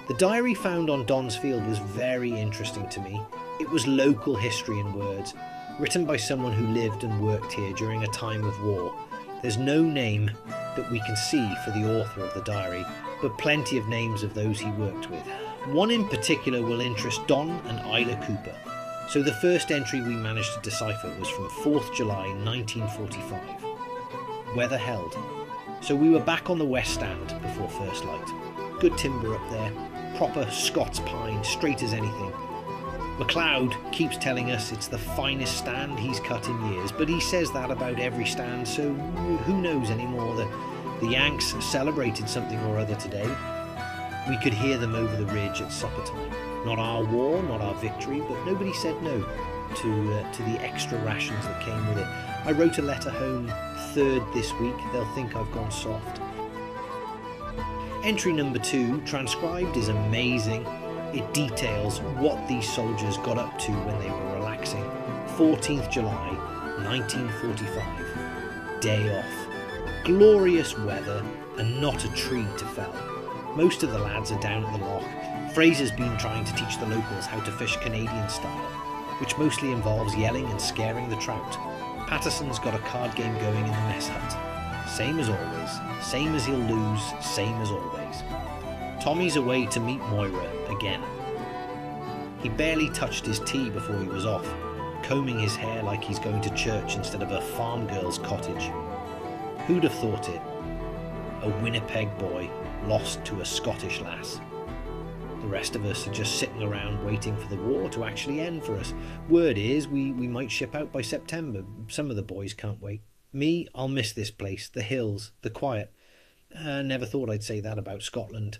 The diary found on Don's Field was very interesting to me. It was local history in words, written by someone who lived and worked here during a time of war. There's no name that we can see for the author of the diary, but plenty of names of those he worked with. One in particular will interest Don and Isla Cooper. So the first entry we managed to decipher was from 4th July 1945. Weather held. So we were back on the west stand before first light. Good timber up there, proper Scots pine, straight as anything. MacLeod keeps telling us it's the finest stand he's cut in years, but he says that about every stand, so who knows anymore. The Yanks celebrated something or other today. We could hear them over the ridge at supper time. Not our war, not our victory, but nobody said no to the extra rations that came with it. I wrote a letter home 3rd this week. They'll think I've gone soft. Entry number 2, transcribed, is amazing. It details what these soldiers got up to when they were relaxing. 14th July 1945. Day off. Glorious weather and not a tree to fell. Most of the lads are down at the loch. Fraser's been trying to teach the locals how to fish Canadian style, which mostly involves yelling and scaring the trout. Patterson's got a card game going in the mess hut. Same as always, same as he'll lose, same as always. Tommy's away to meet Moira again. He barely touched his tea before he was off, combing his hair like he's going to church instead of a farm girl's cottage. Who'd have thought it? A Winnipeg boy lost to a Scottish lass. The rest of us are just sitting around waiting for the war to actually end for us. Word is we might ship out by September. Some of the boys can't wait. Me, I'll miss this place, the hills, the quiet. Never thought I'd say that about Scotland.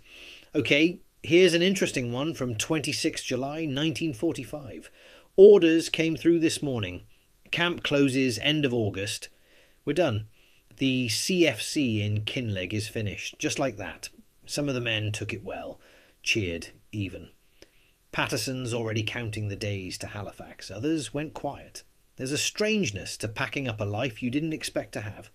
Okay, here's an interesting one from 26 July 1945. Orders came through this morning. Camp closes end of August. We're done. The CFC in Kinlaig is finished, just like that. Some of the men took it well, cheered even. Patterson's already counting the days to Halifax. Others went quiet. There's a strangeness to packing up a life you didn't expect to have.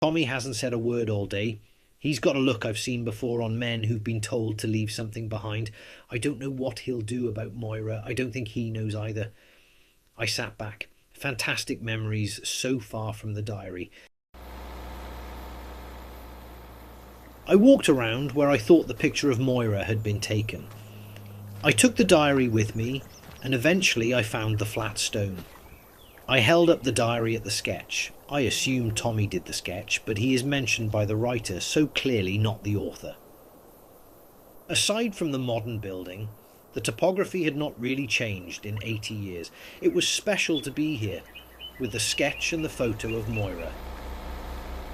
Tommy hasn't said a word all day. He's got a look I've seen before on men who've been told to leave something behind. I don't know what he'll do about Moira. I don't think he knows either. I sat back. Fantastic memories so far from the diary. I walked around where I thought the picture of Moira had been taken. I took the diary with me, and eventually I found the flat stone. I held up the diary at the sketch. I assume Tommy did the sketch, but he is mentioned by the writer, so clearly not the author. Aside from the modern building, the topography had not really changed in 80 years. It was special to be here, with the sketch and the photo of Moira.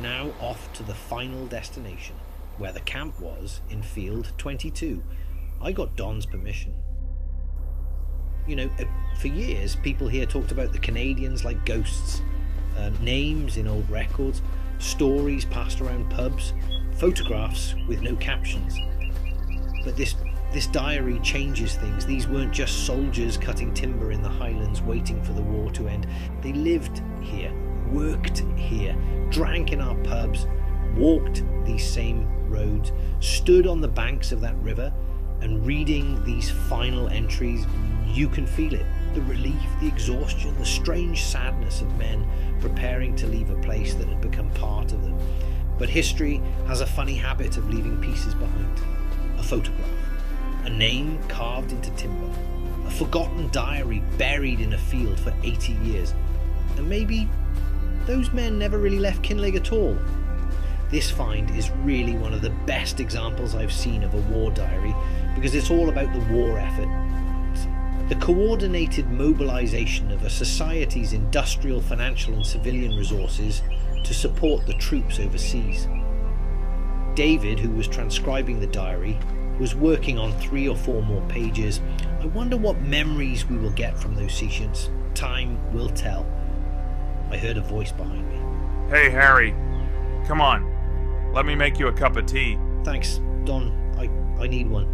Now off to the final destination, where the camp was in Field 22. I got Don's permission. You know, for years, people here talked about the Canadians like ghosts. Names in old records, stories passed around pubs, photographs with no captions. But this diary changes things. These weren't just soldiers cutting timber in the Highlands waiting for the war to end. They lived here, worked here, drank in our pubs, walked these same roads, stood on the banks of that river, and reading these final entries, you can feel it. The relief, the exhaustion, the strange sadness of men preparing to leave a place that had become part of them. But history has a funny habit of leaving pieces behind. A photograph, a name carved into timber, a forgotten diary buried in a field for 80 years. And maybe those men never really left Kinlaig at all. This find is really one of the best examples I've seen of a war diary, because it's all about the war effort. The coordinated mobilisation of a society's industrial, financial and civilian resources to support the troops overseas. David, who was transcribing the diary, was working on 3 or 4 more pages. I wonder what memories we will get from those sessions. Time will tell. I heard a voice behind me. Hey Harry, come on, let me make you a cup of tea. Thanks, Don. I need one.